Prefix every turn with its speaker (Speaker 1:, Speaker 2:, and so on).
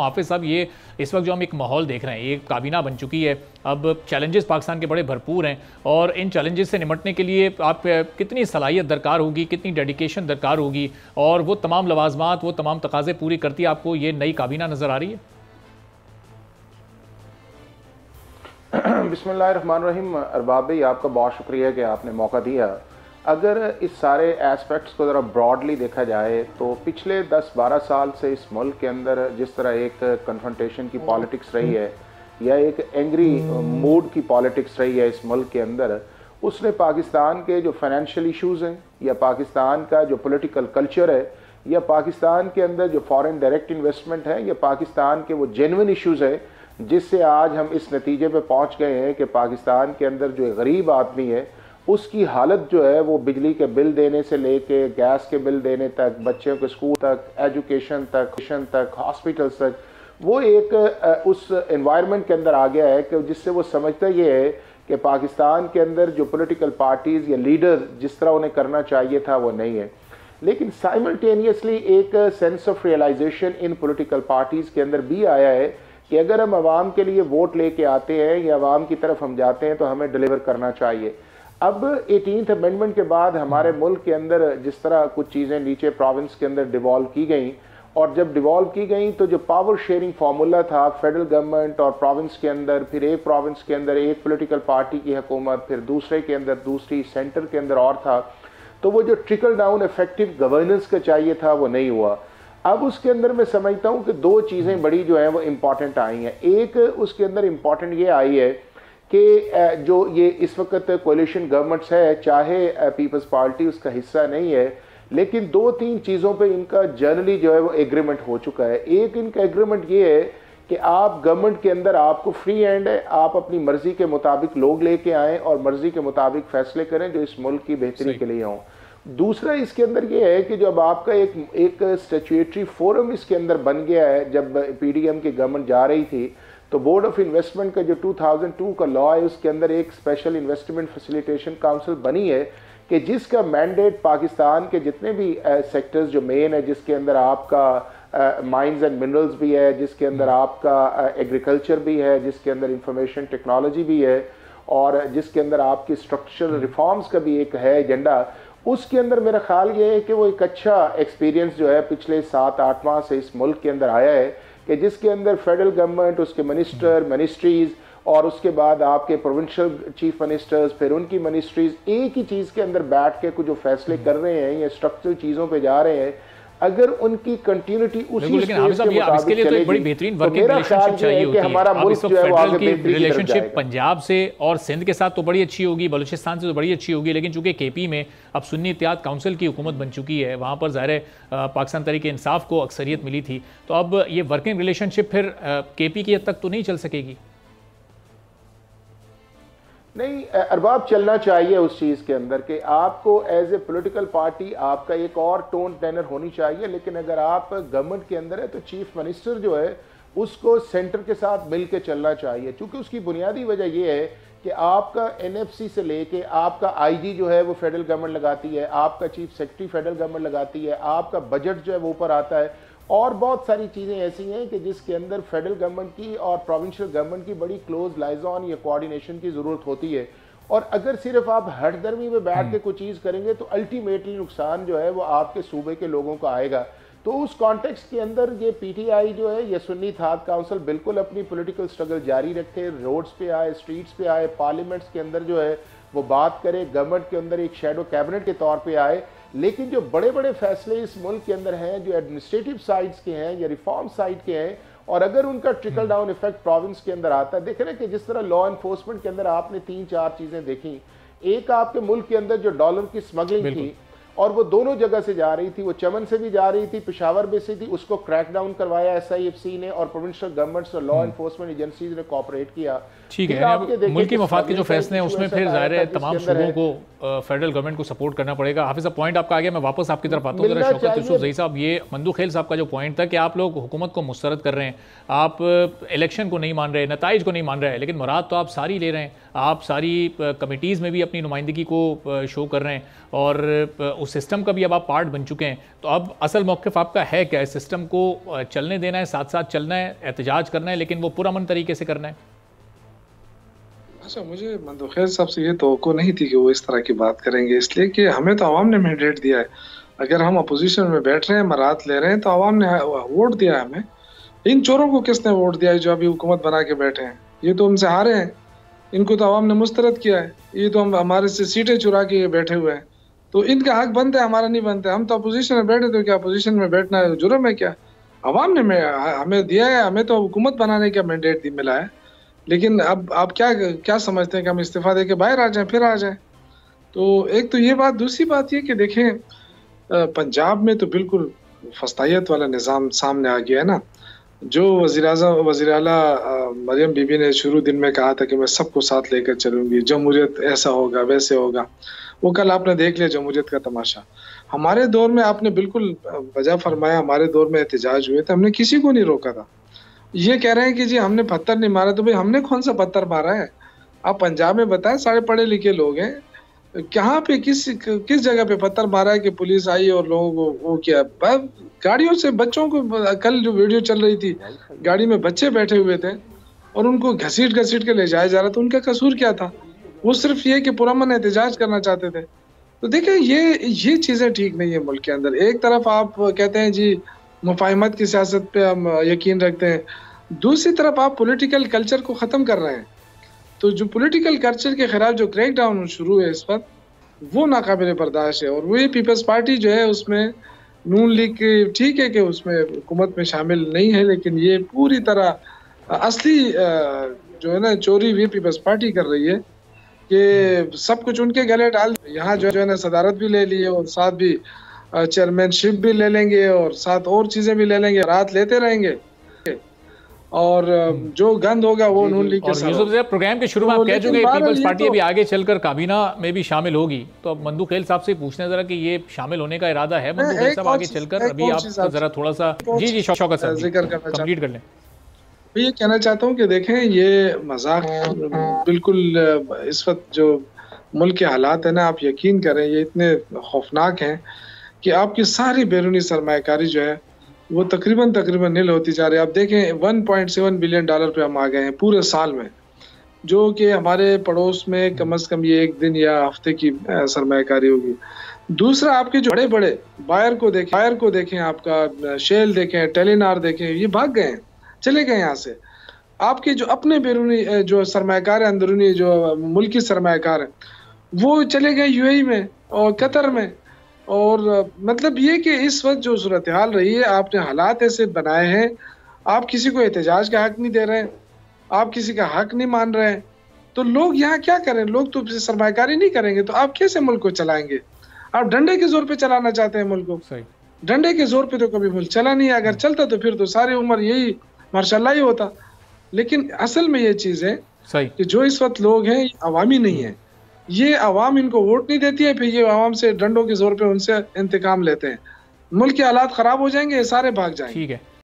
Speaker 1: हाफिज साहब, ये इस वक्त जो हम एक माहौल देख रहे हैं, ये काबीना बन चुकी है। अब चैलेंजेस पाकिस्तान के बड़े भरपूर हैं और इन चैलेंजेस से निपटने के लिए आप कितनी सलाहियत दरकार होगी, कितनी डेडिकेशन दरकार होगी और वो तमाम लवाजमात, वो तमाम तकाजे पूरी करती आपको ये नई काबीना नज़र आ रही है?
Speaker 2: बिस्मिल्लाहिर्रहमानिर्रहीम। अरबाब भाई, आपका बहुत शुक्रिया कि आपने मौका दिया। अगर इस सारे एस्पेक्ट्स को ज़रा ब्रॉडली देखा जाए तो पिछले 10-12 साल से इस मुल्क के अंदर जिस तरह एक कन्फ्रंटेशन की पॉलिटिक्स रही है या एक एंग्री मूड की पॉलिटिक्स रही है इस मुल्क के अंदर, उसने पाकिस्तान के जो फाइनेंशियल इश्यूज़ हैं या पाकिस्तान का जो पॉलिटिकल कल्चर है या पाकिस्तान के अंदर जो फॉरेन डायरेक्ट इन्वेस्टमेंट है या पाकिस्तान के वो जेन्युइन इश्यूज़ है, जिससे आज हम इस नतीजे पे पहुंच गए हैं कि पाकिस्तान के अंदर जो गरीब आदमी है उसकी हालत जो है वो बिजली के बिल देने से लेके गैस के बिल देने तक, बच्चों के स्कूल तक, एजुकेशन तक, हॉस्पिटल्स तक, वो एक उस एनवायरनमेंट के अंदर आ गया है कि जिससे वो समझता ये है कि पाकिस्तान के अंदर जो पॉलिटिकल पार्टीज़ या लीडर जिस तरह उन्हें करना चाहिए था वो नहीं है। लेकिन साइमल्टेनियसली एक sense of realisation in political parties के अंदर भी आया है कि अगर हम आवाम के लिए वोट लेके आते हैं या आवाम की तरफ हम जाते हैं तो हमें डिलीवर करना चाहिए। अब 18th अमेंडमेंट के बाद हमारे मुल्क के अंदर जिस तरह कुछ चीज़ें नीचे प्रोविंस के अंदर डिवॉल्व की गई और जब डिवॉल्व की गई तो जो पावर शेयरिंग फार्मूला था फेडरल गवर्नमेंट और प्रोविंस के अंदर, फिर एक प्रोविंस के अंदर एक पॉलिटिकल पार्टी की हुकूमत, फिर दूसरे के अंदर दूसरी, सेंटर के अंदर और था, तो वो जो ट्रिकल डाउन इफेक्टिव गवर्नेंस का चाहिए था वो नहीं हुआ। अब उसके अंदर मैं समझता हूँ कि दो चीज़ें बड़ी जो है वो इम्पॉर्टेंट आई हैं। एक उसके अंदर इम्पॉर्टेंट ये आई है कि जो ये इस वक्त कोalition गवर्नमेंट्स है, चाहे पीपल्स पार्टी उसका हिस्सा नहीं है, लेकिन 2-3 चीज़ों पे इनका जनरली जो है वो एग्रीमेंट हो चुका है। एक इनका एग्रीमेंट ये है कि आप गवर्नमेंट के अंदर आपको फ्री हैंड है, आप अपनी मर्जी के मुताबिक लोग लेके आएँ और मर्जी के मुताबिक फैसले करें जो इस मुल्क की बेहतरी के लिए हों। दूसरा इसके अंदर ये है कि जब आपका एक स्टैट्यूटरी फोरम इसके अंदर बन गया है, जब PDM की गवर्नमेंट जा रही थी तो बोर्ड ऑफ इन्वेस्टमेंट का जो 2002 का लॉ है उसके अंदर एक स्पेशल इन्वेस्टमेंट फैसिलिटेशन काउंसिल बनी है कि जिसका मैंडेट पाकिस्तान के जितने भी सेक्टर्स जो मेन है, जिसके अंदर आपका माइंस एंड मिनरल्स भी है, जिसके अंदर आपका एग्रीकल्चर भी है, जिसके अंदर इंफॉर्मेशन टेक्नोलॉजी भी है और जिसके अंदर आपकी स्ट्रक्चरल रिफॉर्म्स का भी एक है एजेंडा, उसके अंदर मेरा ख्याल ये है कि वो एक अच्छा एक्सपीरियंस जो है पिछले 7-8 माह से इस मुल्क के अंदर आया है कि जिसके अंदर फेडरल गवर्नमेंट, उसके मिनिस्ट्रीज़ और उसके बाद आपके प्रोविंशियल चीफ मिनिस्टर्स, फिर उनकी मिनिस्ट्रीज़ एक ही चीज़ के अंदर बैठ के कुछ जो फैसले कर रहे हैं या स्ट्रक्चरल चीज़ों पे जा रहे हैं, अगर उनकी कंटिन्यूटी उसी
Speaker 1: इसके लिए तो एक बड़ी बेहतरीन वर्किंग रिलेशनशिप चाहिए होती है। अब इस वक्त फेडरल की रिलेशनशिप पंजाब से और सिंध के साथ तो बड़ी अच्छी होगी, बलूचिस्तान से तो बड़ी अच्छी होगी, लेकिन चूंकि KP में अब सुन्नी इत्तेहाद काउंसिल की हुकूमत बन चुकी है, वहाँ पर ज़ाहिर है पाकिस्तान तहरीक इंसाफ को अक्सरियत मिली थी, तो अब ये वर्किंग रिलेशनशिप फिर KP की हद तक तो नहीं चल सकेगी?
Speaker 2: नहीं, अरबाब चलना चाहिए उस चीज़ के अंदर कि आपको एज ए पॉलिटिकल पार्टी आपका एक और टोन टेनर होनी चाहिए, लेकिन अगर आप गवर्नमेंट के अंदर है तो चीफ मिनिस्टर जो है उसको सेंटर के साथ मिल के चलना चाहिए, क्योंकि उसकी बुनियादी वजह यह है कि आपका NFC से लेके आपका IG जो है वो फेडरल गवर्नमेंट लगाती है, आपका चीफ सेक्रेटरी फेडरल गवर्नमेंट लगाती है, आपका बजट जो है वो ऊपर आता है और बहुत सारी चीज़ें ऐसी हैं कि जिसके अंदर फेडरल गवर्नमेंट की और प्रोविंशियल गवर्नमेंट की बड़ी क्लोज लाइजॉन या कोऑर्डिनेशन की ज़रूरत होती है। और अगर सिर्फ आप हठधर्मी में बैठ के कोई चीज़ करेंगे तो अल्टीमेटली नुकसान जो है वो आपके सूबे के लोगों को आएगा। तो उस कॉन्टेक्स्ट के अंदर ये PTI जो है ये सुन्नी इत्तेहाद काउंसिल बिल्कुल अपनी पॉलिटिकल स्ट्रगल जारी रखे, रोड्स पे आए, स्ट्रीट्स पे आए, पार्लियामेंट्स के अंदर जो है वो बात करे, गवर्नमेंट के अंदर एक शैडो कैबिनेट के तौर पे आए, लेकिन जो बड़े बड़े फैसले इस मुल्क के अंदर हैं जो एडमिनिस्ट्रेटिव साइड्स के हैं या रिफॉर्म साइड के हैं और अगर उनका ट्रिकल डाउन इफेक्ट प्रोविंस के अंदर आता है, देख रहे हैं कि जिस तरह लॉ एनफोर्समेंट के अंदर आपने 3-4 चीज़ें देखी। एक आपके मुल्क के अंदर जो डॉलर की स्मगलिंग थी और वो दोनों जगह से जा रही थी, वो चमन से भी जा रही थी, पेशावर में से थी, उसको क्रैक डाउन करवाया SIFC ने और प्रोविंशियल गवर्नमेंट्स और लॉ एनफोर्समेंट एजेंसीज ने कोऑपरेट किया।
Speaker 1: ठीक है, मुल्क की मफाद के जो फैसले हैं उसमें फिर ज़ाहिर है तमाम सूबों को फेडरल गवर्नमेंट को सपोर्ट करना पड़ेगा। हाफिज़ साहब, पॉइंट आपका आ गया, मैं वापस आपकी तरफ आता हूँ। जरा शौकत यूसुफ ज़ई साहब, ये मंदू खेल साहब का जो पॉइंट था कि आप लोग हुकूमत को मुस्तरद कर रहे हैं, आप इलेक्शन को नहीं मान रहे, नताइज को नहीं मान रहे, लेकिन मुराद तो आप सारी ले रहे हैं। आप सारी कमिटीज़ में भी अपनी नुमाइंदगी को शो कर रहे हैं और उस सिस्टम का भी अब आप पार्ट बन चुके हैं, तो अब असल मौक़िफ़ आपका है क्या? इस सिस्टम को चलने देना है, साथ साथ चलना है, एहतजाज करना है, लेकिन वो पुरअमन तरीके से करना है?
Speaker 3: अच्छा, मुझे मंदोखैर साहब से ये तवक्को नहीं थी कि वो इस तरह की बात करेंगे, इसलिए कि हमें तो आवाम ने मैंडेट दिया है। अगर हम अपोजिशन में बैठ रहे हैं, मरात ले रहे हैं, तो आवाम ने वोट दिया है हमें। इन चोरों को किसने वोट दिया है जो अभी हुकूमत बना के बैठे हैं? ये तो हमसे हारे हैं, इनको तो आवाम ने मुस्तरद किया है। ये तो हम हमारे से सीटें चुरा के बैठे हुए हैं, तो इनका हक बनता है, हमारा नहीं बनता। हम तो अपोजिशन में बैठे, तो क्या अपोजिशन में बैठना जुर्म है क्या? आवाम ने हमें दिया है, हमें तो हुकूमत बनाने का मैंडेट मिला है। लेकिन अब आप क्या समझते हैं कि हम इस्तीफा दे के बाहर आ जाएं, फिर आ जाएं? तो एक तो ये बात। दूसरी बात ये कि देखें, पंजाब में तो बिल्कुल फस्तायत वाला निज़ाम सामने आ गया है ना। जो वज़ीर आला मरियम बीबी ने शुरू दिन में कहा था कि मैं सबको साथ लेकर चलूंगी, जमहूरियत ऐसा होगा वैसे होगा, वो कल आपने देख लिया जमहूरियत का तमाशा। हमारे दौर में आपने बिल्कुल वजह फरमाया, हमारे दौर में एहतजाज हुए थे, हमने किसी को नहीं रोका था। ये कह रहे हैं कि जी हमने पत्थर नहीं मारा, तो भाई हमने कौन सा पत्थर मारा है? आप पंजाब में बताएं, सारे पढ़े लिखे लोग हैं, कहाँ पे किस जगह पे पत्थर मारा है कि पुलिस आई और लोगों को वो किया? गाड़ियों से बच्चों को, कल जो वीडियो चल रही थी, गाड़ी में बच्चे बैठे हुए थे और उनको घसीट के ले जाया जा रहा था। उनका कसूर क्या था? वो सिर्फ ये कि पुरअमन एहतजाज करना चाहते थे। तो देखिए, ये चीजें ठीक नहीं है मुल्क के अंदर। एक तरफ आप कहते हैं जी मुफाहिमत की सियासत पे हम यकीन रखते हैं, दूसरी तरफ आप पॉलिटिकल कल्चर को ख़त्म कर रहे हैं। तो जो पॉलिटिकल कल्चर के खिलाफ जो क्रैक डाउन शुरू है इस वक्त, वो नाकाबिल बर्दाश्त है। और वही पीपल्स पार्टी जो है, उसमें नून लीग ठीक है कि उसमें हुकूमत में शामिल नहीं है, लेकिन ये पूरी तरह असली जो है ना चोरी भी पीपल्स पार्टी कर रही है कि सब कुछ उनके गले डाल। यहाँ जो है ना सदारत भी ले लिए और साथ भी चेयरमैनशिप भी ले लेंगे और साथ और चीजें भी ले लेंगे, रात लेते रहेंगे और जो गंद होगा वो नून लीग के साथ।
Speaker 1: यूसुफ साहब, प्रोग्राम के शुरू में आप कह चुके हैं पीपल्स पार्टी अभी आगे चलकर काबीना में भी शामिल होगी, तो अब मंदू खेल साहब से पूछना जरा कि ये शामिल होने का इरादा है मंदू खेल साहब आगे चलकर? अभी आप जरा थोड़ा सा जी शौकत साहब
Speaker 3: जिक्र
Speaker 1: कंप्लीट कर लें।
Speaker 3: ये कहना चाहता हूँ कि देखें, ये मजाक बिल्कुल इस वक्त जो मुल्क के हालात है ना, आप यकीन करें ये इतने खौफनाक हैं कि आपकी सारी बैरूनी सरमायाकारी जो है वो तकरीबन नील होती जा रही है। आप देखें 1.7 बिलियन डॉलर पे हम आ गए हैं पूरे साल में, जो कि हमारे पड़ोस में कम से कम ये एक दिन या हफ्ते की सरमायाकारी होगी। दूसरा, आपके जो बड़े बड़े बायर को देखें, आपका शेल देखें, टेलीनार देखें, ये भाग गए हैं, चले गए यहाँ से। आपके जो अपने बैरूनी जो सरमायाकार है, अंदरूनी जो मुल्की सरमायाकार है, वो चले गए यूएई में और कतर में। और मतलब ये कि इस वक्त जो सूरत हाल रही है, आपने हालात ऐसे बनाए हैं, आप किसी को एहतजाज का हक नहीं दे रहे हैं, आप किसी का हक नहीं मान रहे हैं, तो लोग यहाँ क्या करें? लोग तो सरमायाकारी नहीं करेंगे तो आप कैसे मुल्क को चलाएंगे? आप डंडे के जोर पे चलाना चाहते हैं मुल्क को। डंडे के जोर पे तो कभी मुल्क चला नहीं है। अगर चलता तो फिर तो सारी उम्र यही मार्शाल्लाह ही होता। लेकिन असल में ये चीज़ है कि जो इस वक्त लोग हैं अवामी नहीं है, ये आवाम इनको वोट नहीं देती है, फिर ये आवाम से डंडों के जोर पे उनसे इंतकाम लेते हैं। मुल्क के हालात खराब हो जाएंगे, ये सारे भाग जाएंगे।
Speaker 1: ठीक है।